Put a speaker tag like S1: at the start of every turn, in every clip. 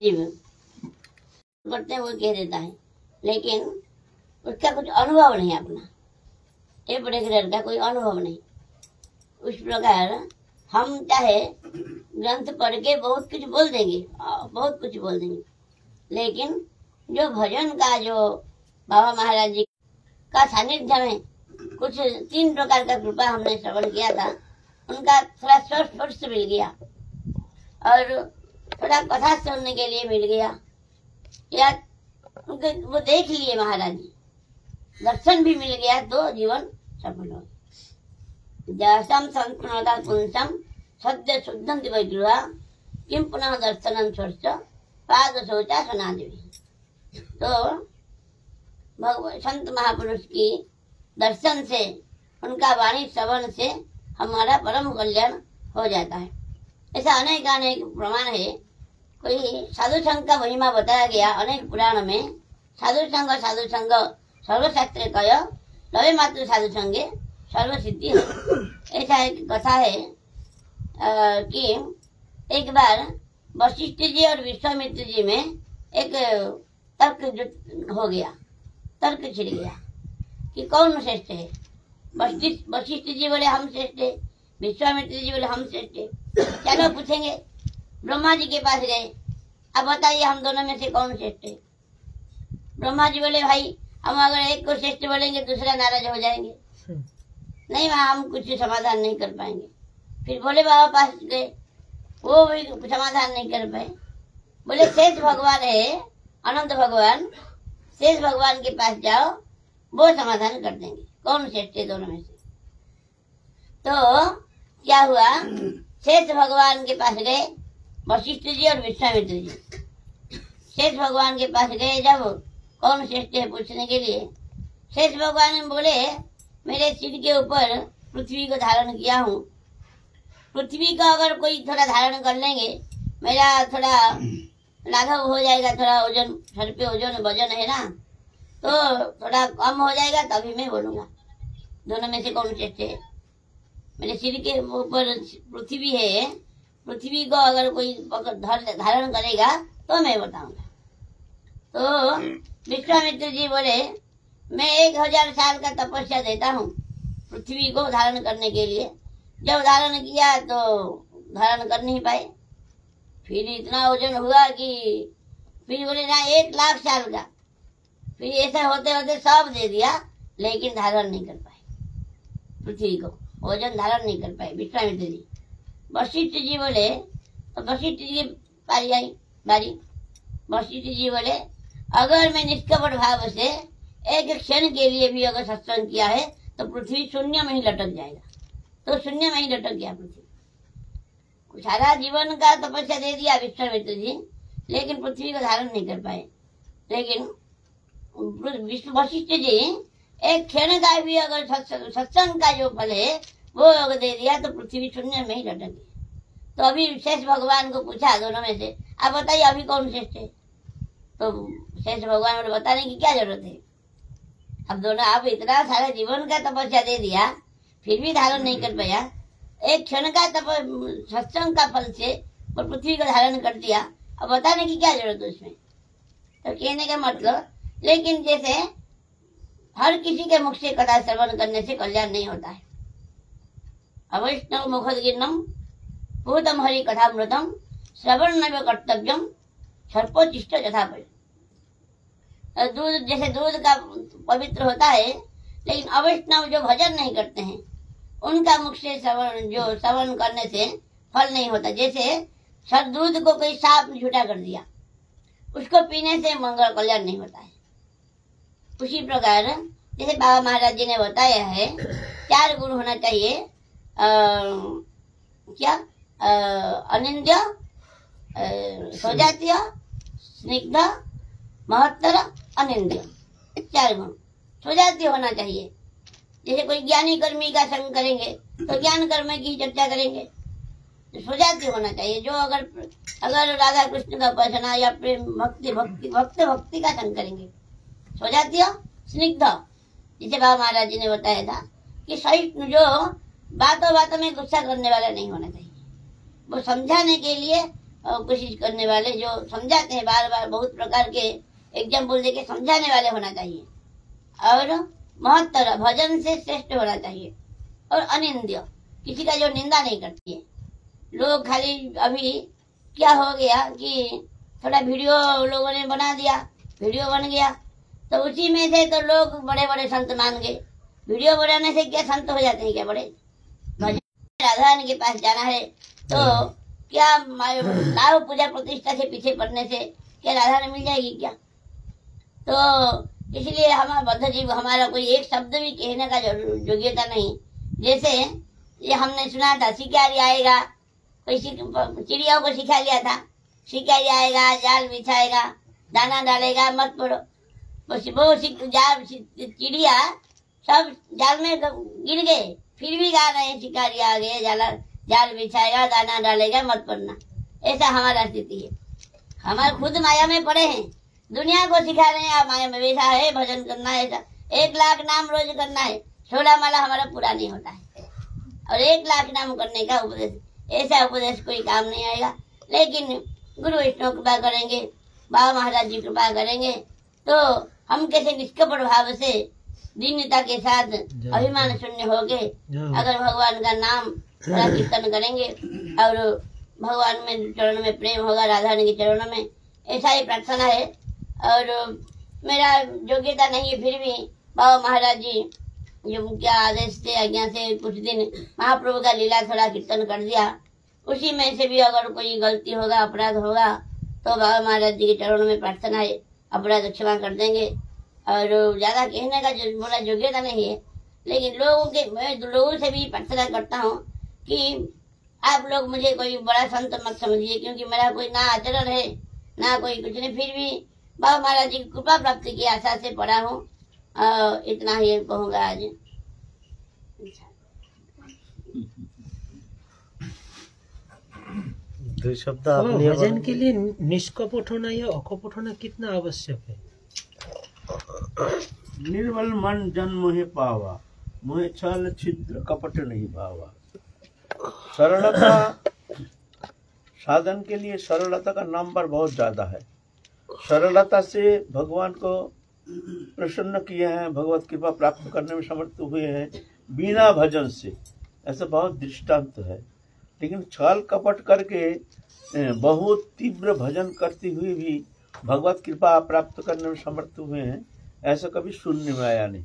S1: जीव करते हैं वो कह देता है, लेकिन उसका कुछ अनुभव नहीं अपना, टेप रेकॉर्डर का कोई अनुभव नहीं। उस प्रकार हम चाहे ग्रंथ पढ़ के बहुत कुछ बोल देंगे, बहुत कुछ बोल देंगे, लेकिन जो भजन का, जो बाबा महाराज जी का सानिध्य में कुछ 3 प्रकार का कृपा हमने श्रवण किया था, उनका थोड़ा स्पर्श मिल गया और थोड़ा कथा सुनने के लिए मिल गया, या उनके वो देख लिए महाराज जी, दर्शन भी मिल गया, तो जीवन सफल हो। जसम संस्कृता पुंसम सद्य शुद्धं दिवैगृहा किम पुनः दर्शनम स्वर्च पाद शौचा सनादेवी। तो भगवान संत महापुरुष की दर्शन से, उनका वाणी श्रवण से हमारा परम कल्याण हो जाता है। ऐसा अनेक अनेक प्रमाण है। कोई साधु संघ का महिमा बताया गया अनेक पुराण में। साधु संघ सर्वशास्त्र कय लवे मात्र साधु संगे सर्व सिद्धि हो। ऐसा एक कथा है कि एक बार वशिष्ठ जी और विश्वामित्र जी में एक तर्क हो गया, तर्क छिड़ गया कि कौन श्रेष्ठ है। वशिष्ठ जी बोले हम श्रेष्ठ है, विश्वामित्र जी बोले हम श्रेष्ठ है। चलो पूछेंगे, ब्रह्मा जी के पास गए, अब बताइए हम दोनों में से कौन श्रेष्ठ है। ब्रह्मा जी बोले भाई हम अगर एक को श्रेष्ठ बोलेंगे दूसरा नाराज हो जाएंगे, नहीं वहाँ हम कुछ समाधान नहीं कर पाएंगे। फिर भोले बाबा पास गए, वो भी समाधान नहीं कर पाए। बोले शेष भगवान है, अनंत भगवान, शेष भगवान के पास जाओ, वो समाधान कर देंगे कौन श्रेष्ठ है दोनों में से। तो क्या हुआ, शेष भगवान के पास गए वशिष्ठ जी और विश्वामित्र जी। शेष भगवान के पास गए जब कौन श्रेष्ठ है पूछने के लिए, शेष भगवान बोले मेरे सिर के ऊपर पृथ्वी को धारण किया हूँ, पृथ्वी को अगर कोई थोड़ा धारण कर लेंगे, मेरा थोड़ा लाघव हो जाएगा, थोड़ा वजन, सर पे वजन है ना, तो थोड़ा कम हो जाएगा, तभी मैं बोलूंगा दोनों में से कौन श्रेष्ठ है। मेरे सिर के ऊपर पृथ्वी है, पृथ्वी को अगर कोई धारण करेगा तो मैं बताऊंगा। तो विश्वामित्र जी बोले मैं 1000 साल का तपस्या देता हूँ पृथ्वी को धारण करने के लिए। जब धारण किया तो धारण कर नहीं पाए, फिर इतना वजन हुआ कि फिर बोले ना 1 लाख साल का, फिर ऐसा होते होते सब दे दिया, लेकिन धारण नहीं कर पाए पृथ्वी को, वजन धारण नहीं कर पाए विश्वामित्र जी। वशिष्ठ जी बोले, तो वशिष्ठ जी की बारी आई, वशिष्ठ जी बोले अगर मैं निष्कपट भाव से एक क्षण के लिए भी अगर सत्संग किया है तो पृथ्वी शून्य में ही लटक जाएगा। तो शून्य में ही लटक गया पृथ्वी। सारा जीवन का तपस्या दे दिया विश्वामित्र जी, लेकिन पृथ्वी को धारण नहीं कर पाए। लेकिन वशिष्ठ जी एक क्षण का भी अगर सत्संग का जो फल है वो अगर दे दिया तो पृथ्वी शून्य में ही लटक गई। तो अभी शेष भगवान को पूछा दोनों में से, आप बताइए अभी कौन श्रेष्ठ है। तो शेष भगवान को बताने की क्या जरूरत है, अब दोनों, आप इतना सारा जीवन का तपस्या दे दिया फिर भी धारण नहीं कर पाया, एक क्षण का सत्संग का फल से और पृथ्वी को धारण कर दिया, अब बताने की क्या जरूरत है उसमें। तो कहने का मतलब, लेकिन जैसे हर किसी के मुख से कथा श्रवण करने से कल्याण नहीं होता है। अवैष्णव मुखोद्गीर्णम भूतम हरि कथामृतम श्रवण नव कर्तव्यम सर्पोचिष्ट यथापय। दूध जैसे दूध का पवित्र होता है, लेकिन अवैष्णव जो भजन नहीं करते हैं उनका मुख से श्रवण करने से फल नहीं होता। जैसे दूध को कोई सांप झूठा कर दिया, उसको पीने से मंगल कल्याण नहीं होता है। उसी प्रकार जैसे बाबा महाराज जी ने बताया है 4 गुण होना चाहिए, अनिंद्य, सौजातीय, स्निग्ध, महत्तर, अनिंद्य, 4 गुण सौजातीय होना चाहिए। जैसे कोई ज्ञानी कर्मी का संग करेंगे तो ज्ञान कर्म की चर्चा करेंगे, तो सौजातीय होना चाहिए। जो अगर राधा कृष्ण का उपासना या प्रेम भक्ति का संग करेंगे, सौजातीय, स्निग्ध, जैसे बाबा महाराज जी ने बताया था कि सहिष्णु, जो बातों बातों में गुस्सा करने वाला नहीं होना चाहिए, वो समझाने के लिए कोशिश करने वाले जो समझाते हैं बार बार, बहुत प्रकार के एग्जाम्पल देके समझाने वाले होना चाहिए। और महत्तर भजन से श्रेष्ठ होना चाहिए। और अनिंद्य, किसी का जो निंदा नहीं करती है। लोग खाली अभी क्या हो गया कि थोड़ा वीडियो लोगों ने बना दिया, वीडियो बन गया तो उसी में से तो लोग बड़े बड़े संत मान गए। वीडियो बनाने से क्या संत हो जाते हैं क्या बड़े? राधा रानी के पास जाना है तो क्या लाभ पूजा प्रतिष्ठा से पीछे पड़ने से क्या राधा रानी मिल जाएगी क्या? तो इसलिए हमारा बद्ध जीव, हमारा कोई एक शब्द भी कहने का योग्यता नहीं। जैसे ये हमने सुना था शिकारी आएगा, कोई चिड़ियाओं को सिखा लिया था, शिकारी आएगा, जाल बिछाएगा, दाना डालेगा, मत पड़ो। वो चिड़िया सब जाल में गिर गए, फिर भी गा रहे हैं शिकारी आ गए, जाल बिछाएगा, दाना डालेगा, मत पड़ना। ऐसा हमारा स्थिति है। हमारे खुद माया में पड़े हैं, दुनिया को सिखा रहे हैं आप माया में वैसा है, भजन करना है, 1 लाख नाम रोज करना है, 16 माला हमारा पूरा नहीं होता है। और 1 लाख नाम करने का उपदेश, ऐसा उपदेश कोई काम नहीं आएगा। लेकिन गुरु वैष्णव कृपा करेंगे, बाबा महाराज जी कृपा करेंगे तो हम कैसे निष्कपट भाव से दीनता के साथ अभिमान शून्य होके अगर भगवान का नाम थोड़ा कीर्तन करेंगे और भगवान में चरणों में प्रेम होगा, राधा रानी के चरणों में, ऐसा ही प्रार्थना है। और मेरा योग्यता नहीं है, फिर भी बाबा महाराज जी जो क्या आदेश से आज्ञा से कुछ दिन महाप्रभु का लीला थोड़ा कीर्तन कर दिया, उसी में से भी अगर कोई गलती होगा, अपराध होगा तो बाबा महाराज जी के चरणों में प्रार्थना है, अपराध क्षमा कर देंगे। और ज्यादा कहने का बोला योग्यता नहीं है, लेकिन मैं लोगों से भी प्रार्थना करता हूँ कि आप लोग मुझे कोई बड़ा संत मत समझिए, क्योंकि मेरा कोई ना आचरण है ना कोई कुछ नहीं, फिर भी बाबा महाराज जी की कृपा प्राप्ति की आशा से पढ़ा हूँ। इतना ही कहूँगा आज।
S2: दो शब्द आपने भजन के लिए निष्कपट होना या अकपट होना कितना आवश्यक है?
S3: निर्मल मन जन मोहे पावा, मोहे छल छिद्र कपट नहीं भावा। सरलता, साधन के लिए सरलता का नंबर बहुत ज्यादा है। सरलता से भगवान को प्रसन्न किए हैं, भगवत कृपा प्राप्त करने में समर्थ हुए हैं बिना भजन से, ऐसा बहुत दृष्टांत है। लेकिन छल कपट करके बहुत तीव्र भजन करते हुए भी भगवत कृपा प्राप्त करने में समर्थ हुए हैं, ऐसा कभी सुनने में आया नहीं।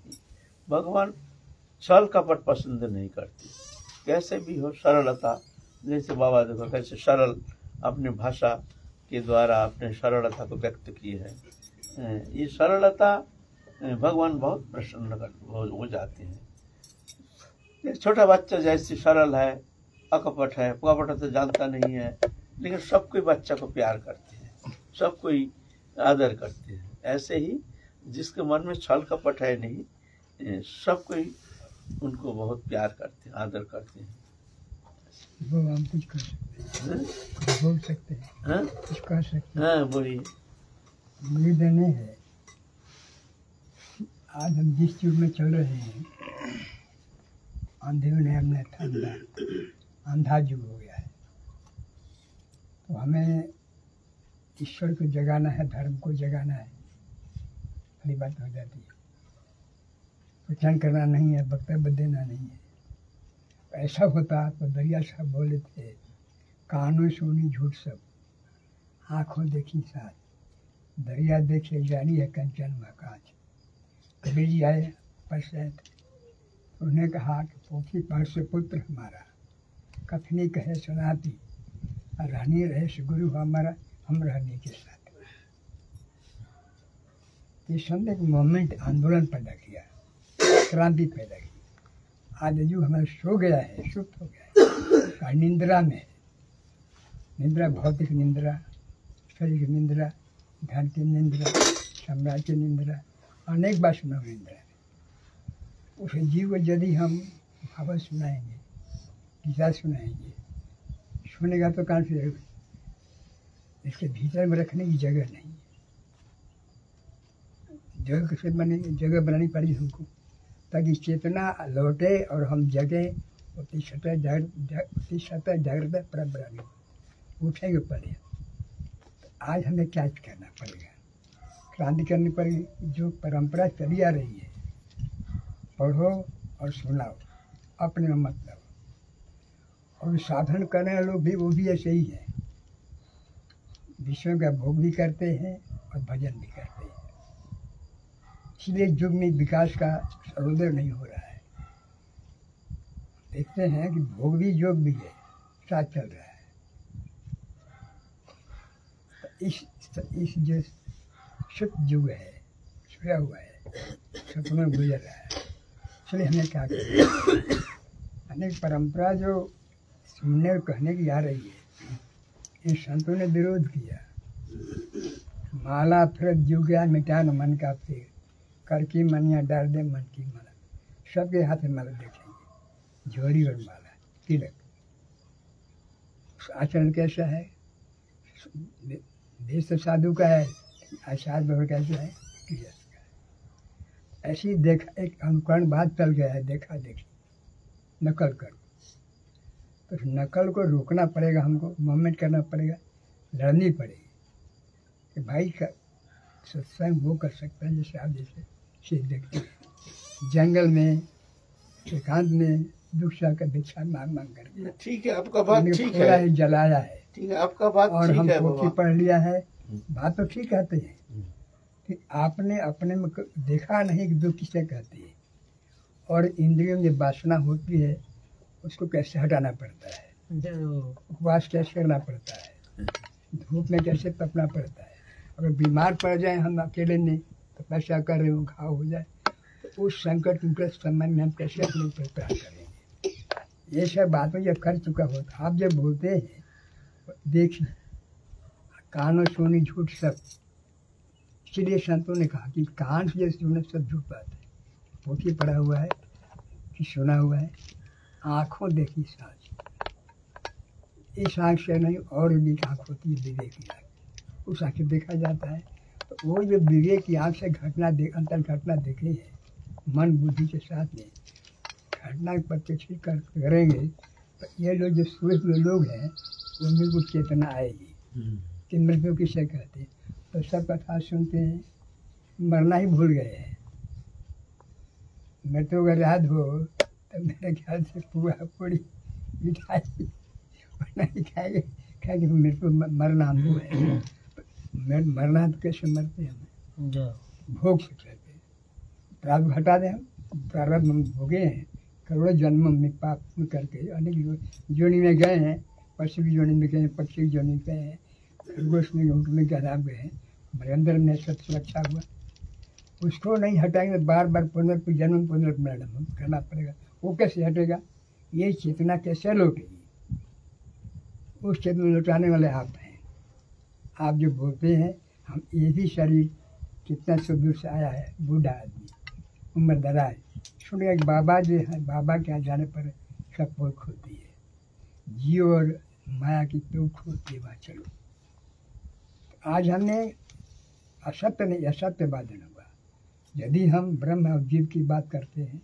S3: भगवान छल कपट पसंद नहीं करते, कैसे भी हो सरलता। जैसे बाबा देखो कैसे सरल अपने भाषा के द्वारा अपने सरलता को व्यक्त किए हैं। ये सरलता भगवान बहुत प्रसन्न हो जाते हैं। एक छोटा बच्चा जैसे सरल है, अकपट है, कपट तो जानता नहीं है, लेकिन सब कोई बच्चा को प्यार करते हैं, सब कोई आदर करते हैं। ऐसे ही जिसके मन में छल कपट है नहीं, सब कोई उनको बहुत प्यार करते हैं, आदर करते हैं।
S4: वो हम कुछ कर सकते हैं, कुछ बोल सकते हैं, कुछ कर सकते हैं।
S3: हाँ बोलिए।
S4: उम्मीद नहीं है, आज हम जिस युग में चल रहे हैं, अंधेरों ने हमने अंधा युग हो गया है। तो हमें ईश्वर को जगाना है, धर्म को जगाना है, बड़ी बात हो जाती है। प्रचार करना नहीं है, वक्तव्य देना नहीं है। ऐसा होता तो दरिया साहब बोले थे, कानों सुनी झूठ सब, आँखों देखी साथ, दरिया देखे जानी है कंचन मकाच। कबीर जी आए पश्चात, उन्होंने कहा कि पोखी पास से पुत्र हमारा, कथनी कहे सुनाती, रहनी रहे गुरु हमारा, हम रहने के साथ। ये संत एक मोमेंट आंदोलन पैदा किया, क्रांति पैदा की। आज जो हमारा सो गया है, सुप्त हो गया है, निंद्रा में है। निंद्रा भौतिक निंद्रा, शरीर की निंद्रा, धन की निंद्रा, साम्राज्य की निंद्रा, अनेक बार सुना निंद्रा। उस जीव को यदि हम भागवत सुनाएंगे, गीता सुनाएंगे, सुनेगा तो कान से इसके भीतर में रखने की जगह नहीं है। जगह कैसे बनेगी? जगह बनानी पड़ेगी हमको, ताकि चेतना लौटे और हम जगे। उसी सतह जागृत पर उठेंगे पड़े। आज हमें क्या करना पड़ेगा, क्रांति करनी पड़ेगी। जो परंपरा चली आ रही है, पढ़ो और सुनाओ, अपने में मतलब, और साधन करने वाले लोग भी वो भी ऐसे ही हैं, विषयों का भोग भी करते हैं और भजन भी करते हैं। इसलिए युग में विकास का सर्वोदय नहीं हो रहा है। देखते हैं कि भोग भी योग भी है, साथ चल रहा है। इस जो शुद्ध युग है, सोया हुआ है, सपनों में गुजर रहा है, इसलिए हमें क्या करना, अनेक परंपरा जो सुनने और कहने की आ रही है, इन संतों ने विरोध किया। माला फिर जुग्या मिटा न मन का पेड़, कर की मनिया डाल दे मन की माला। सबके हाथ में माला देखेंगे, झोरी और माला, तिलक। आचरण कैसा है, देश तो साधु का है, आचार व्यवहार कैसा है, गृहस्थ का है। ऐसी देखा, एक अनुकरण बात चल गया है, देखा देखी, नकल करो। तो नकल को रोकना पड़ेगा, हमको मूवमेंट करना पड़ेगा, लड़नी पड़ेगी कि भाई का सत्संग वो कर सकता है जैसे आप जैसे सीख देखते हैं जंगल में एकांत में दुख का भिक्षा मांग मांग कर।
S3: ठीक है, आपका बात ठीक है,
S4: जलाया है,
S3: ठीक है, आपका बात
S4: और
S3: ठीक
S4: हम
S3: है
S4: पोथी
S3: बाबा।
S4: पढ़ लिया है, बात तो ठीक कहते हैं कि आपने अपने में देखा नहीं कि दुख किसे कहते हैं, और इंद्रियों में वासना होती है उसको कैसे हटाना पड़ता है, उपवास कैसे करना पड़ता है, धूप में कैसे तपना पड़ता है। अगर बीमार पड़ जाए हम अकेले नहीं, तपस्या कर रहे हो, घाव हो जाए, तो उस संकट के समय में हम कैसे अपने ऊपर प्रयास करेंगे। ये सब बातें जब कर चुका होता, आप जब बोलते हैं देखिए, कानों सुनी झूठ सब। इसलिए संतों ने कहा कि कान से सुने सब झूठ बात है। पोथी पढ़ा हुआ है कि सुना हुआ है, आँखों देखी साँझ, इस आँख से नहीं और भी आँख होती है विवेक की आँख, उस आँख से देखा जाता है। तो वो जो विवेक की आँख से घटना अंतर घटना देखे है, मन बुद्धि के साथ में घटना प्रत्यक्ष करेंगे, तो ये लोग जो सूर्य हुए लोग हैं उनमें कुछ चेतना आएगी कि मृत्यु किसे कहते हैं। तो सब कथा सुनते हैं, मरना ही भूल गए हैं। मृत्यु का याद हो तो मेरे ख्याल से पूरा पूरी मिठाई नहीं खाएंगे, खाएंगे तो मृत्यु मरना हम हुआ है। मरना तो कैसे मरते हैं, हमें भोग से कहते हैं। प्रारब्ध हटा दें, हम प्रारब्ध हम भोगे हैं, करोड़ों जन्म में पाप करके अनेक जोनी में गए हैं, पशु की जोनी में गए हैं, पक्षी की जोनी में गए हैं, खरगोश में ऊँट में गहराब गए हैं, हमारे अंदर में सब सुरक्षा हुआ। उसको नहीं हटाएंगे, बार बार पुनर्जन्म पुनर्मरण करना पड़ेगा। वो कैसे हटेगा, ये चेतना कैसे लौटेगी? उस चेतना लौटाने वाले आप हैं। आप जो बोलते हैं हम ये भी शरीर कितना सुदूर से आया है, बूढ़ा आदमी, उम्र दराज, सुनिए बाबा जो है, बाबा के यहाँ जाने पर सब पोल खोलती है, जीव और माया की पोल खोलती है, वहाँ चलो। आज हमने असत्य नहीं, असत्यवादन हुआ। यदि हम ब्रह्म और जीव की बात करते हैं,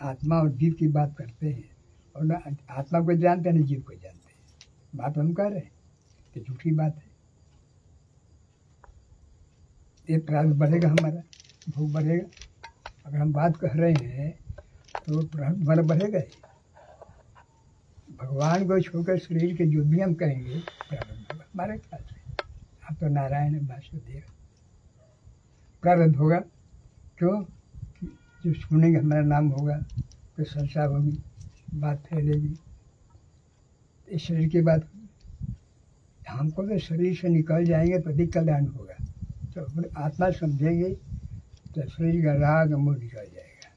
S4: आत्मा और जीव की बात करते हैं, और न आत्मा को जानते हैं न जीव को जानते हैं, बात हम कर रहे हैं तो झूठी बात है। ये प्रारब्ध बढ़ेगा, हमारा भोग बढ़ेगा। अगर हम बात कह रहे हैं तो प्रारब्ध बल बढ़ेगा ही। भगवान को छोड़कर शरीर के जो भी हम कहेंगे प्रारब्ध होगा हमारे ख्याल से। आप तो नारायण वासुदेव, प्रारब्ध होगा। क्यों? जो सुनेंगे हमारा नाम होगा, प्रशंसा होगी, बात फैलेगी, इस शरीर की बात। हमको तो शरीर से निकल जाएंगे तो अधिक कल्याण होगा। तो अपने आत्मा समझेंगे तो शरीर का राग मोह निकल जाएगा।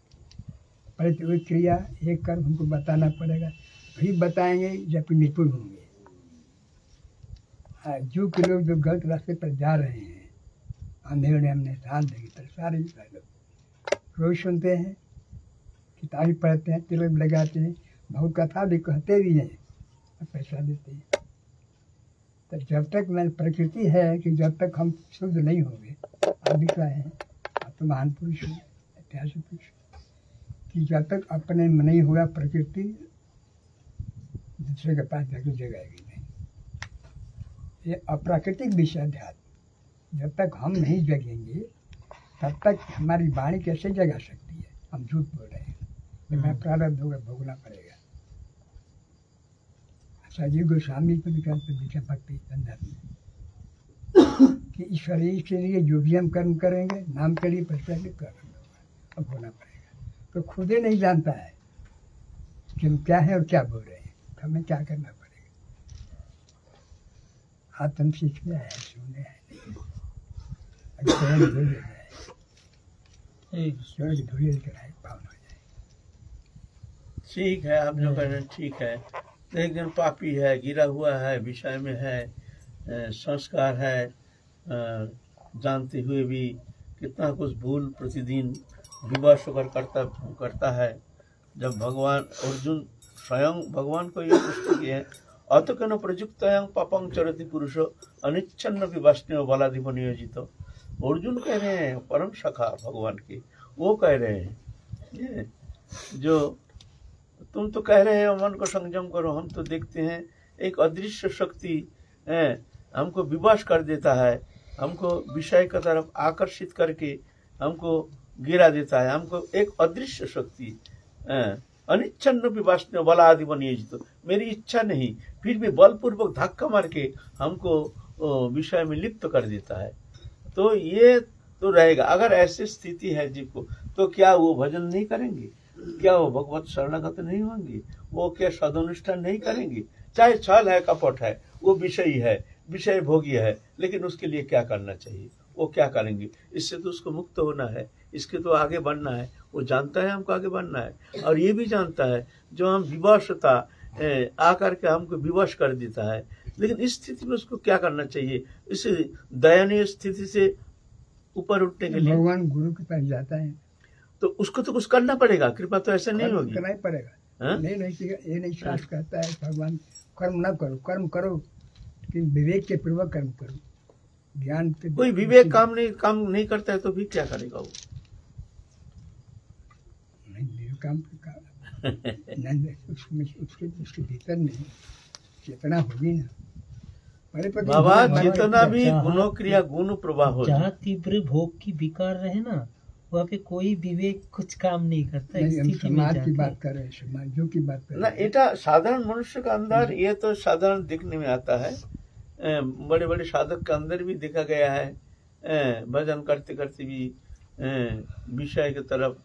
S4: पहले तो एक क्रिया एक कर्म हमको बताना पड़ेगा, फिर बताएंगे जब निपुण होंगे। जो के लोग जो गलत रास्ते पर जा रहे हैं, अंधेरे ने हमने ध्यान देंगे तो सारे लोग रोज सुनते हैं, किताबें पढ़ते हैं, तिलक लगाते हैं, बहुत कथा भी कहते भी हैं और पैसा देते हैं। तो जब तक मैं प्रकृति है कि जब तक हम शुद्ध नहीं होंगे, आप दिख रहे हैं, आप तो महान पुरुष हैं, ऐतिहासिक पुरुष, कि जब तक अपने में नहीं होगा प्रकृति, दूसरे के पास जाकर जगाएगी नहीं। ये अप्राकृतिक विषय अध्यात्म। जब तक हम नहीं जगेंगे तब तक हमारी वाणी कैसे जगा सकती है? हम झूठ बोल रहे हैं, लेकिन प्रारब्ध होगा, भोगना पड़ेगा। सजीव गोस्वामी को निकाल कर दिखा भक्ति संदर्भ में कि शरीर के लिए जो भी हम कर्म करेंगे नाम के लिए प्रचलित कर्म होगा और होना पड़ेगा। तो खुद ही नहीं जानता है कि हम क्या है और क्या बोल रहे हैं, तो हमें क्या करना पड़ेगा? आत्म सीखना है, सुनना है, स्वयं धोले जाए, स्वयं धोले कराए, पावन हो जाए।
S3: ठीक है, आप जो कह रहे हैं ठीक है। लेकिन पापी है, गिरा हुआ है, विषय में है, संस्कार है, जानते हुए भी कितना कुछ भूल प्रतिदिन विवश होकर करता है। जब भगवान अर्जुन स्वयं भगवान को ये पुष्टि किए हैं, अतकन प्रयुक्त पापं चरति पुरुषो अनिच्छन्न विवस्न्यो बलाधिप नियोजित। अर्जुन कह रहे हैं, परम सखा भगवान के, वो कह रहे हैं ये जो तुम तो कह रहे हो मन को संयम करो, हम तो देखते हैं एक अदृश्य शक्ति हमको विवश कर देता है, हमको विषय की तरफ आकर्षित करके हमको गिरा देता है। हमको एक अदृश्य शक्ति अनिच्छन्न विवस्न्यो बलाधिप नियोजित, मेरी इच्छा नहीं फिर भी बलपूर्वक धक्का मार के हमको विषय में लिप्त कर देता है। तो ये तो रहेगा। अगर ऐसी स्थिति है जीव को, तो क्या वो भजन नहीं करेंगे? क्या वो भगवत शरणागत नहीं होंगे? वो क्या सदनुष्ठान नहीं करेंगे? चाहे छल है, कपट है, वो विषयी है, विषय भोगी है, लेकिन उसके लिए क्या करना चाहिए? वो क्या करेंगे? इससे तो उसको मुक्त होना है, इसके तो आगे बढ़ना है। वो जानता है हमको आगे बढ़ना है, और ये भी जानता है जो हम विवशता आकर के हमको विवश कर देता है। लेकिन इस स्थिति में उसको क्या करना चाहिए? इस दयनीय स्थिति से ऊपर उठने के लिए
S4: भगवान गुरु के पास जाता है
S3: तो उसको तो कुछ करना पड़ेगा। कृपा तो ऐसे नहीं होगी,
S4: करना ही पड़ेगा। नहीं ये नहीं शास्त्र कहता है भगवान कर्म ना करो, कर्म करो लेकिन विवेक के पूर्वक कर्म करो। ज्ञान
S3: कोई विवेक काम नहीं करता है तो भी क्या करेगा वो?
S4: नहीं काम नहीं, उसके भीतर में चेतना होगी ना।
S3: बाबा चेतना भी गुणों क्रिया गुण प्रवाह हो।
S2: जहाँ तीव्र भोग की विकार रहे ना, वहाँ पे कोई विवेक कुछ काम नहीं करता।
S4: समाज की बात कर रहे हैं, समाजों की बात कर रहे हैं।
S3: ना एटा साधारण मनुष्य का अंदर ये तो साधारण दिखने में आता है। बड़े बड़े साधक के अंदर भी देखा गया है, भजन करते करते भी विषय की तरफ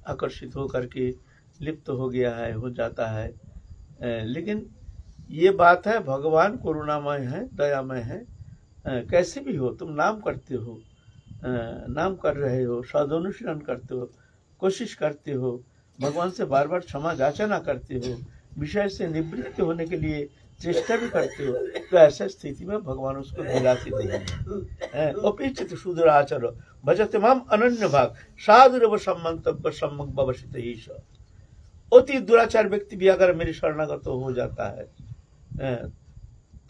S3: आकर्षित हो करके लिप्त हो गया है, हो जाता है। लेकिन ये बात है, भगवान करुणामय है, दयामय है। कैसे भी हो, तुम नाम करते हो, नाम कर रहे हो, साधनुशीलन करते हो, कोशिश करते हो, भगवान से बार बार क्षमा याचना करते हो, विषय से निवृत्त होने के लिए चेष्टा भी करते हो, तो ऐसा स्थिति में भगवान उसको दिलाते देंगे। अपेक्षित सुदूर आचर भजते माम अनन्य भाग साधुरव सम्मंतव्य सम्मक भवसित ईश। अति दुराचार व्यक्ति भी अगर मेरी शरणागत हो जाता है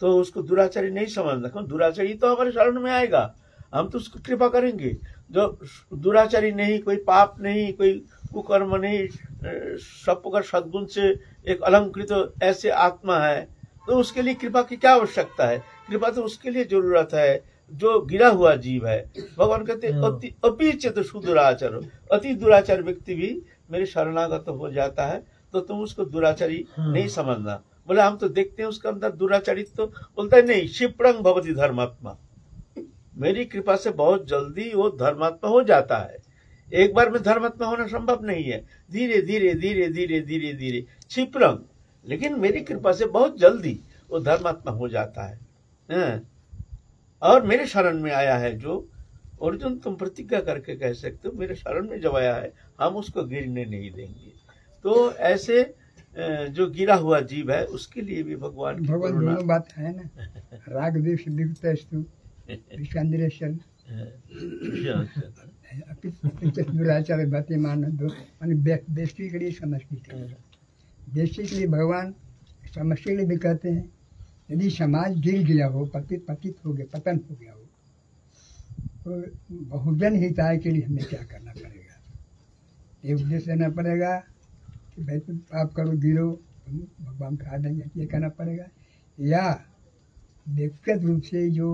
S3: तो उसको दुराचारी नहीं समझना। दुराचारी तो हमारे शरण में आएगा, हम तो उसको कृपा करेंगे। जो दुराचारी नहीं, कोई पाप नहीं, कोई कुकर्म नहीं, सब प्रकार सद्गुण से एक अलंकृत ऐसे आत्मा है, तो उसके लिए कृपा की क्या आवश्यकता है? कृपा तो उसके लिए जरूरत है जो गिरा हुआ जीव है। भगवान कहते अति अपीचित सुदुराचार, अति दुराचार व्यक्ति भी मेरे शरणागत हो जाता है, तो तुम उसको दुराचारी नहीं समझना। बोले हम तो देखते हैं उसके अंदर दुराचारित, तो बोलता है नहीं, क्षिप्रंग भवति धर्मात्मा। मेरी कृपा से बहुत जल्दी वो धर्मात्मा हो जाता है। एक बार में धर्मात्मा होना संभव नहीं है, धीरे धीरे धीरे धीरे धीरे धीरे क्षिप्रंग, लेकिन मेरी कृपा से बहुत जल्दी वो धर्मात्मा हो जाता है। और मेरे शरण में आया है जो अर्जुन, तुम प्रतिज्ञा करके कह सकते हो मेरे शरण में जब आया है हम उसको गिरने नहीं देंगे। तो ऐसे जो गिरा हुआ जीव है उसके लिए भी भगवान
S4: दोनों बात है ना, राग देश लिप्तस्तु विषांद्रेशन दुराचार बातें मानो दो, बेस्टी के लिए समझती थी। बेस्टी के लिए भगवान समस्या के लिए भी कहते हैं, यदि समाज गिर गया हो, पतित हो गया, पतन हो गया हो, तो बहुजन हिताय के लिए हमें क्या करना पड़ेगा? ये उपदेश देना पड़ेगा कि भाई तुम पाप करो, गिरो, तुम भगवान खा देंगे, ये करना पड़ेगा। या व्यक्तिगत रूप से जो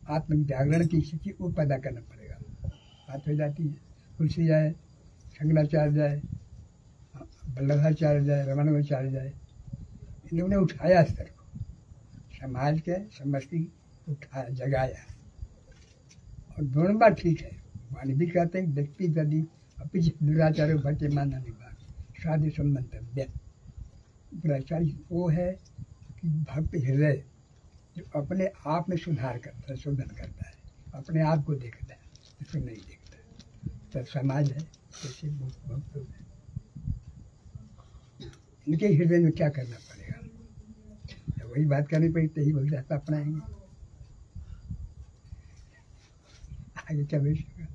S4: आत्म जागरण की स्थिति वो पैदा करना पड़ेगा। बात हो जाती है, तुलसी जाए, शंकराचार्य जाए, वल्लभाचार्य जाए, रमानुजाचार्य जाए, इन लोगों ने उठाया स्तर को, समाज के समष्टि उठाया, जगाया। और दोनों बात ठीक है। वाणी भी कहते हैं व्यक्ति यदि अपनी दुराचार्य भट्टे माना निभाग शादी संबंध दुराचार्य वो है कि भक्त हृदय जो अपने आप में सुधार करता है, शोधन करता है, अपने आप को देखता है, इसको नहीं देखता। तो समाज है जैसे भक्त है, इनके हृदय में क्या करना पड़ेगा, वही बात करनी पड़ी, यही बोल जाता अपनाएंगे, आगे क्या बेचेगा।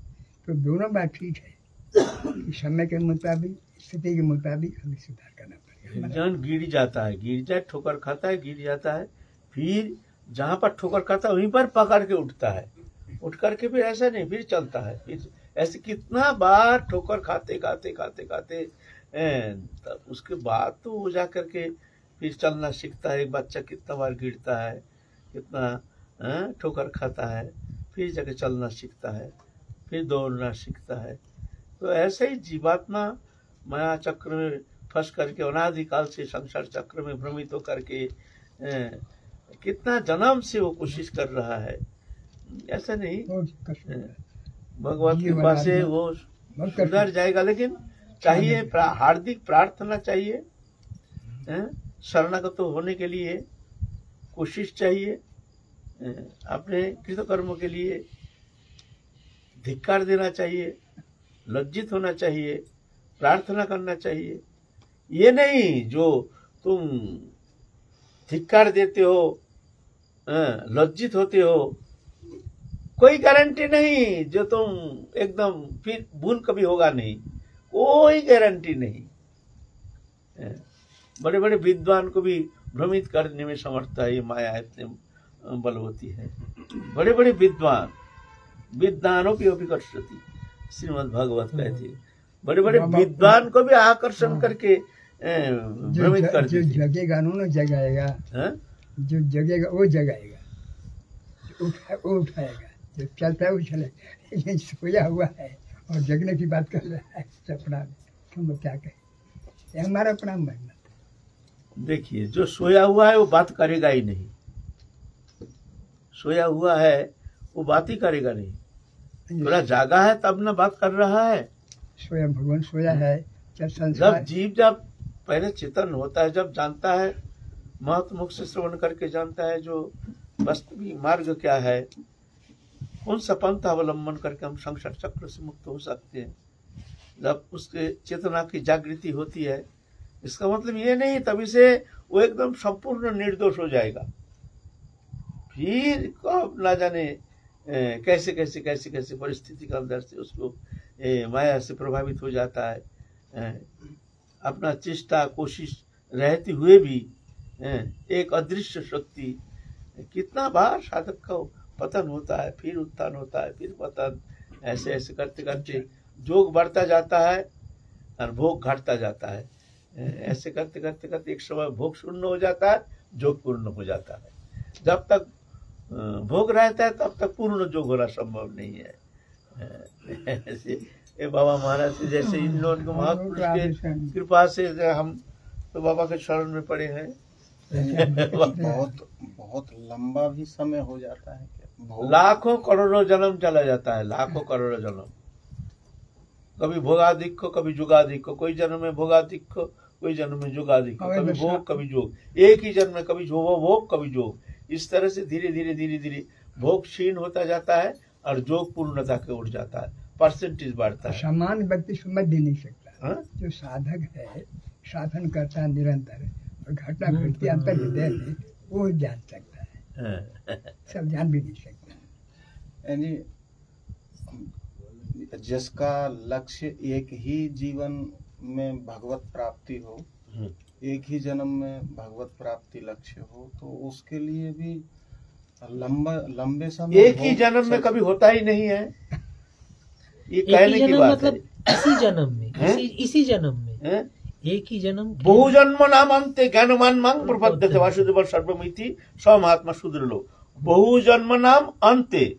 S4: तो दोनों बात ठीक है कि समय के मुताबिक, स्थिति के मुताबिक हमें सुधार करना पड़ेगा।
S3: इंसान गिर जाता है, गिर जाए, ठोकर खाता है, गिर जाता है, फिर जहाँ पर ठोकर खाता है वहीं पर पकड़ के उठता है, उठ करके फिर ऐसा नहीं, फिर चलता है। फिर ऐसे कितना बार ठोकर खाते खाते खाते खाते तब उसके बाद तो वो जा करके फिर चलना सीखता है। एक बच्चा कितना बार गिरता है, कितना ठोकर खाता है, फिर जाके चलना सीखता है, फिर दौड़ना सीखता है। तो ऐसे ही जीवात्मा माया चक्र में फंस करके अनादिकाल से संसार चक्र में भ्रमित होकर के कितना जन्म से वो कोशिश कर रहा है। ऐसा नहीं, भगवत कृपा से वो सुधर जाएगा, लेकिन चाहिए हार्दिक प्रार्थना चाहिए, शरणागत होने के लिए कोशिश चाहिए, अपने कृतकर्मों के लिए धिक्कार देना चाहिए, लज्जित होना चाहिए, प्रार्थना करना चाहिए। ये नहीं जो तुम धिक्कार देते हो, लज्जित होते हो, कोई गारंटी नहीं जो तुम एकदम फिर भूल कभी होगा नहीं, कोई गारंटी नहीं। बड़े बड़े विद्वान को भी भ्रमित करने में समर्थ है ये माया, इतने बलवती है। बड़े बड़े विद्वान, विद्वानों की अभिकर्षति श्रीमद् भागवत कहती है, बड़े बड़े विद्वान को भी आकर्षण करके भ्रमित कर
S4: जो जगेगा उन्होंने जगाएगा, जो जगेगा वो जगाएगा, वो उठाएगा, जो चलता है वो चलेगा। ये सोया हुआ है और जगने की बात कर रहा है सपना में, तुम लोग क्या कहें, ये हमारा अपना मरना।
S3: देखिए जो सोया हुआ है वो बात करेगा ही नहीं, सोया हुआ है वो बात ही करेगा नहीं, थोड़ा जागा है तब ना बात कर रहा है।
S4: सोया भगवान सोया है,
S3: जब जीव जब पहले चेतन होता है, जब जानता है, महत मुख से श्रवण करके जानता है जो वास्तविक मार्ग क्या है, कौन सा पंथ अवलंबन करके हम संसार चक्र से मुक्त हो सकते हैं, जब उसके चेतना की जागृति होती है, इसका मतलब ये नहीं तभी से वो एकदम संपूर्ण निर्दोष हो जाएगा। फिर कब ना जाने कैसे कैसे कैसे कैसे परिस्थिति के अंदर से उसको माया से प्रभावित हो जाता है। अपना चेष्टा कोशिश रहते हुए भी एक अदृश्य शक्ति, कितना बार साधक का पतन होता है, फिर उत्थान होता है, फिर पतन, ऐसे ऐसे करते करते जोग बढ़ता जाता है और भोग घटता जाता है। ऐसे करते करते करते एक समय भोग शून्य हो जाता है, जोग पूर्ण हो जाता है। जब तक भोग रहता है तब तक पूर्ण जोग होना संभव नहीं है। ऐसे बाबा महाराज से जैसे इन लोगों को महापुरुष के कृपा से हम तो बाबा के शरण में पड़े हैं।
S5: बहुत बहुत लंबा भी समय हो जाता है क्या?
S3: लाखों करोड़ों जन्म चला जाता है, लाखों करोड़ों जन्म, कभी भोगाधिक को कभी जुगाधिक को, कोई जन्म में भोगाधिक को, कोई जन्म में जुगाधिक को, कभी भोग कभी जोग, एक ही जन्म में कभी भोग कभी जोग। इस तरह से धीरे धीरे धीरे धीरे भोग क्षीण होता जाता है और जोग पूर्णता के उठ जाता है, परसेंटेज बढ़ता है।
S4: सामान्य व्यक्ति समझ भी नहीं सकता। जो साधक है, साधन करता है निरंतर और घटना घटती अंतर हृदय में, वो जान सकता है, सब जान भी नहीं सकता।
S5: यानी जिसका लक्ष्य एक ही जीवन में भगवत प्राप्ति हो, एक ही जन्म में भगवत प्राप्ति लक्ष्य हो, तो उसके लिए भी लंबे समय,
S3: एक ही जन्म में कभी होता ही नहीं है, ये कहने की बात
S2: मतलब
S3: है।
S2: इसी जन्म में, इसी जन्म में एक ही जन्म
S3: बहुजन्म नाम अंते ज्ञानवान मांग प्रपद्यते वासुदेव सर्वमिति स महात्मा सुदृढ़। बहुजन्म नाम अंते,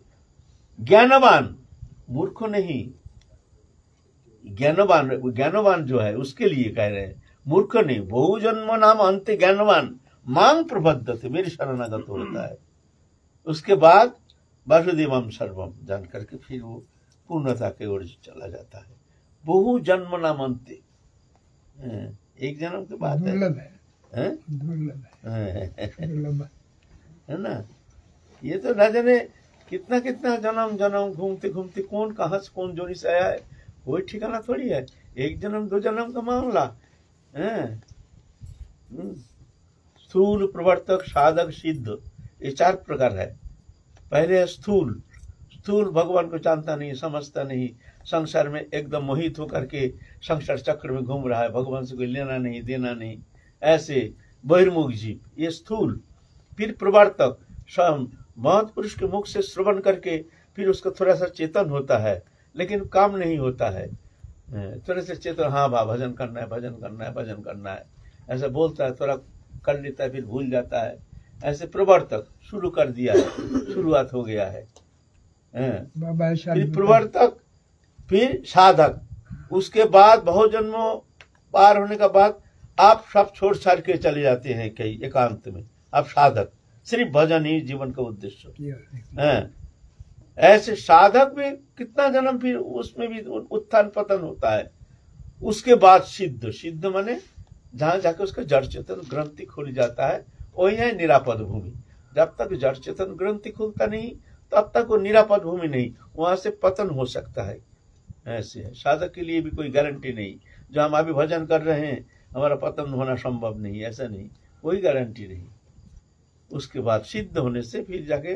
S3: ज्ञानवान, मूर्ख नहीं, ज्ञानवान जो है उसके लिए कह रहे हैं, मूर्ख नहीं। बहुजन्म नाम अंते ज्ञानवान मांग प्रपद्यते, मेरी शरणागत होता है। उसके बाद वासुदेवम सर्वम जान करके फिर वो पूर्णता की ओर चला जाता है। बहु जन्म नाम अंते, एक जन्म के बाद
S4: दुर्लभ
S3: है,
S4: दुर्लभ
S3: है ना। ये तो न जाने कितना कितना जन्म घूमते घूमते कौन कहाँ से कौन जोड़ी से आया है, कोई ठिकाना थोड़ी है। एक जन्म दो जन्म का मामला है। स्थूल, प्रवर्तक, साधक, सिद्ध, ये 4 प्रकार है। पहले है स्थूल। स्थूल भगवान को जानता नहीं, समझता नहीं, संसार में एकदम मोहित होकर के संसार चक्र में घूम रहा है, भगवान से कोई लेना नहीं देना नहीं, ऐसे बहिर्मुख जीव, ये स्थूल। फिर प्रवर्तक, महत पुरुष के मुख से श्रवण करके फिर उसका थोड़ा सा चेतन होता है, लेकिन काम नहीं होता है। थोड़े से चेतन, हाँ भा भजन करना है, भजन करना है, भजन करना है, ऐसा बोलता है, थोड़ा कर लेता है, फिर भूल जाता है। ऐसे प्रवर्तक शुरू कर दिया है, शुरुआत हो गया है। फिर प्रवर्तक, फिर साधक, उसके बाद बहुत जन्मों पार होने का बाद आप सब छोड़ छाड़ के चले जाते हैं कहीं एकांत में, आप साधक, सिर्फ भजन ही जीवन का उद्देश्य है। ऐसे साधक में कितना जन्म, फिर उसमें भी उत्थान पतन होता है। उसके बाद सिद्ध, सिद्ध माने जहां जाके उसका जड़ चेतन ग्रंथि खुल जाता है, वही है निरापद भूमि। जब तक जड़ चेतन ग्रंथि खुलता नहीं तब तक वो निरापद भूमि नहीं, वहां से पतन हो सकता है। ऐसे है, साधक के लिए भी कोई गारंटी नहीं, जो हम अभी भजन कर रहे हैं हमारा पतन होना संभव नहीं, ऐसा नहीं, कोई गारंटी नहीं। उसके बाद सिद्ध होने से फिर जाके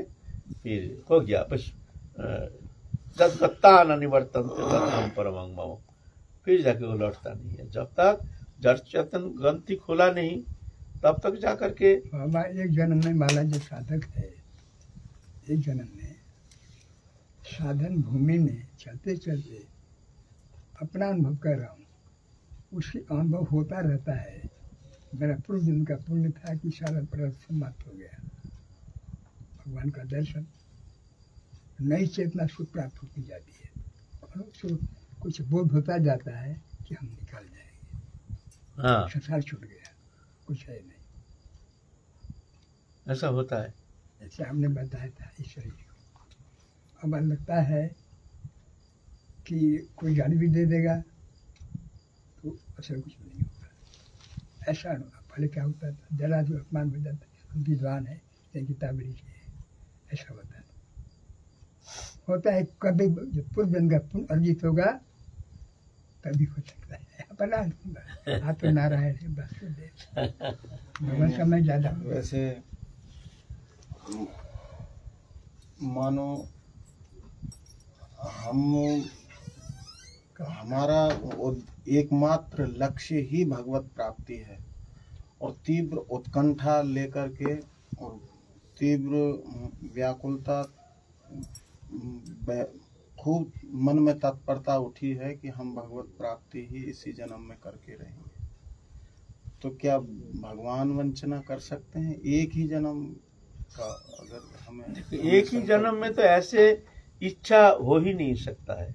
S3: फिर हो गया बस, जब गत्ता न निवर्तन परमंग मम, फिर जाके वो लौटता नहीं है। जब तक जड़ चेतन ग्रंथि खोला नहीं तब तक जाकर के।
S4: एक जन्म में माला जो साधक है, एक जन्म में साधन भूमि में चलते चलते अपना अनुभव कर रहा हूँ, उसकी अनुभव होता रहता है। मेरा पूर्व जन्म का पुण्य था कि सारा प्रयास समाप्त हो गया, भगवान का दर्शन, नई चेतना सुख प्राप्त होती जाती है, और कुछ बोध होता जाता है कि हम निकल जाएंगे,
S3: हाँ,
S4: संसार छूट गया, कुछ है नहीं।
S3: ऐसा होता है,
S4: ऐसे हमने बताया था ईश्वर जी को। अब लगता है कि कोई गाली भी दे देगा तो असर कुछ नहीं होगा, ऐसा अनुभव। पहले क्या होता था, जरा जो अपमान हो जाता है, हम विद्वान है या किताब लिखी है, ऐसा होता है। कभी जब पूर्व जन्म का पुण्य अर्जित होगा तभी हो सकता है, अपना आप तो नारायण है, बस भगवान का मैं ज्यादा।
S5: वैसे मानो हमारा एकमात्र लक्ष्य ही भगवत प्राप्ति है, और तीव्र उत्कंठा लेकर के और तीव्र व्याकुलता, खूब मन में तत्परता उठी है कि हम भगवत प्राप्ति ही इसी जन्म में करके रहेंगे। तो क्या भगवान वंचना कर सकते हैं? एक ही जन्म का अगर हमें,
S3: एक ही जन्म में तो ऐसे इच्छा हो ही नहीं सकता है।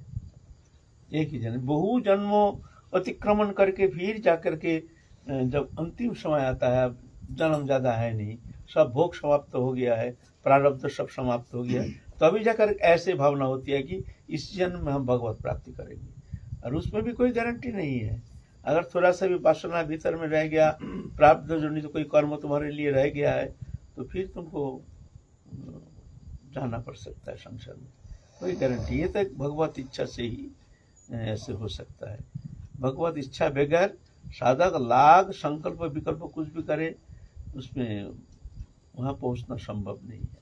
S3: एक ही जन्म, बहु जन्मों अतिक्रमण करके फिर जाकर के जब अंतिम समय आता है, जन्म ज्यादा है नहीं, सब भोग समाप्त हो गया है, प्रारब्ध सब समाप्त हो गया है, तभी जाकर ऐसे भावना होती है कि इस जन्म में हम भगवत प्राप्ति करेंगे। और उसमें भी कोई गारंटी नहीं है। अगर थोड़ा सा भी वासना भीतर में रह गया, प्रारब्ध जो नहीं तो कोई कर्म तुम्हारे लिए रह गया है, तो फिर तुमको जाना पड़ सकता है संसार में, कोई गारंटी। ये तो भगवत इच्छा से ही ऐसे हो सकता है। भगवत इच्छा बगैर साधक लाख संकल्प विकल्प कुछ भी करे, उसमें वहां पहुंचना संभव नहीं है।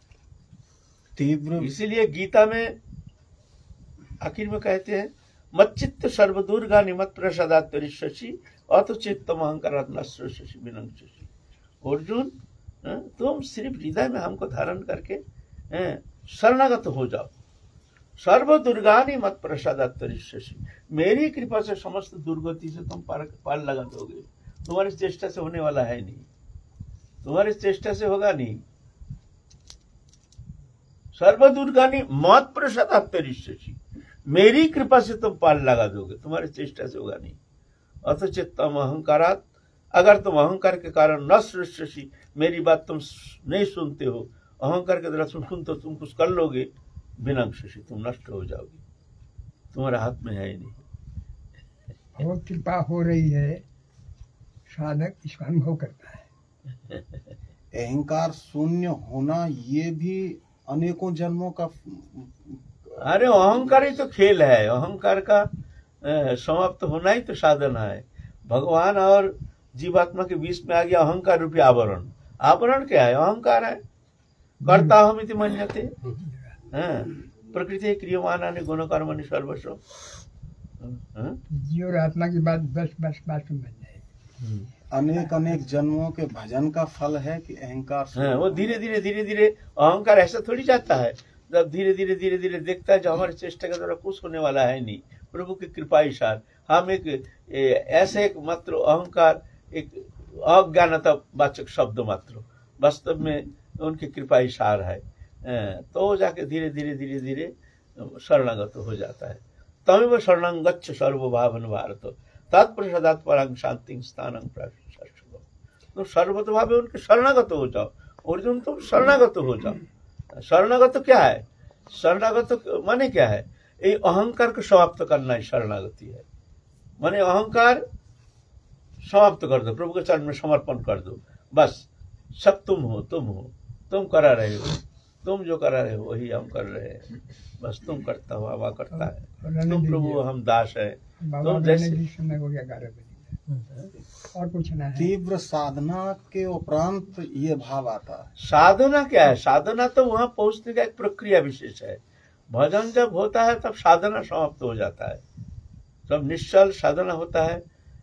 S5: तीव्र,
S3: इसीलिए गीता में आखिर में कहते हैं, मच्चित्त सर्वदुर्गा निमत प्रसादात्वरिष्यसि अथ चित्तम अहंकारात् नश्यसि विनश्यसि। अर्जुन, तुम सिर्फ हृदय में हमको धारण करके शरणागत हो जाओ, सर्व दुर्गानी मत प्रसादात तरिष्यसि, मेरी कृपा से समस्त दुर्गति से तुम पार लगा दोगे। तुम्हारी चेष्टा से होने वाला है नहीं, तुम्हारी चेष्टा से होगा नहीं। सर्व दुर्गानी मत प्रसादात तरिष्यसि, मेरी कृपा से तुम पार लगा दोगे, तुम्हारी चेष्टा से होगा नहीं। अथच तम अहंकारात, अगर तुम अहंकार के कारण न सृष्टि, मेरी बात तुम नहीं सुनते हो, अहंकार के द्वारा सुन तो तुम कुछ कर लोगे, विनंक्षसि, तुम नष्ट हो जाओगे, तुम्हारे हाथ में है ही नहीं।
S4: बहुत कृपा हो रही है, साधक इसका अनुभव करता है।
S5: अहंकार शून्य होना ये भी अनेकों जन्मों का,
S3: अरे अहंकार ही तो खेल है, अहंकार का समाप्त होना ही तो साधना है। भगवान और जीवात्मा के बीच में आ गया अहंकार रूपी आवरण। आवरण क्या है? अहंकार है। कर्ता हम इति मन्यते, प्रकृति क्रियमाणानि गुणकर्मणि सर्वस्व।
S4: जीव और आत्मा की बात बस में बन जाएगी।
S5: अनेक अनेक जन्मों के भजन का फल है कि अहंकार
S3: वो धीरे धीरे अहंकार ऐसा थोड़ी जाता है। जब धीरे धीरे देखता है जो हमारे चेष्टा के द्वारा कुछ होने वाला है नहीं, प्रभु की कृपा इशार, हम ऐसे एक मात्र अहंकार, एक अज्ञानता वाचक शब्द मात्र, वास्तव में उनकी कृपा इशार है, तो जाके धीरे धीरे शरणागत हो जाता है। तमेव शरणं गच्छ सर्वभावन भारत, तत्प्रसादात् परं शांति स्थानं प्राप्स्यसि। तो सर्वतोभावे उनके शरणागत हो जाओ। अर्जुन तुम शरणागत हो जाओ। शरणागत क्या है? शरणागत माने क्या है? ये अहंकार को समाप्त करना ही शरणागति है। माने अहंकार समाप्त कर दो, प्रभु के चरण में समर्पण कर दो। बस सब तुम हो, तुम करा रहे हो, तुम जो करा रहे हो वही हम कर रहे हैं। बस तुम करता हो, हवा करता है, तुम प्रभु हम दास है। तुम जैसे
S4: और पूछना है।
S5: तीव्र साधना के उपरांत ये भाव आता है।
S3: साधना क्या है? साधना तो वहां पहुंचने का एक प्रक्रिया विशेष है। भजन जब होता है तब साधना समाप्त हो जाता है। जब निश्चल साधना होता है,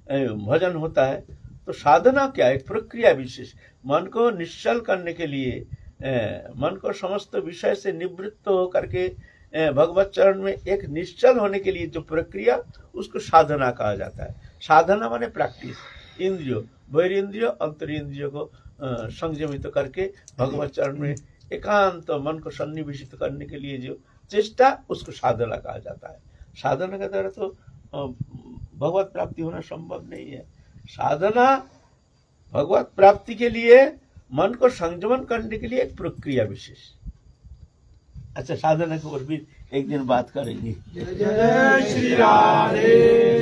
S3: भजन होता है, तो साधना क्या है? एक प्रक्रिया विशेष। मन को निश्चल करने के लिए, मन को समस्त विषय से निवृत्त होकर के भगवत चरण में एक निश्चल होने के लिए जो प्रक्रिया, उसको साधना कहा जाता है। साधना माने प्रैक्टिस। इंद्रियों, बहिरेंद्रियों, अंतरेंद्रियों को संयमित करके भगवत चरण में एकांत मन को सन्निवेशित करने के लिए जो चेष्टा, उसको साधना कहा जाता है। साधना के द्वारा तो भगवत प्राप्ति होना संभव नहीं है। साधना भगवत प्राप्ति के लिए मन को संयमन करने के लिए एक प्रक्रिया विशेष। अच्छा, साधना के ऊपर भी एक दिन बात करेंगे।
S6: जय श्री राधे।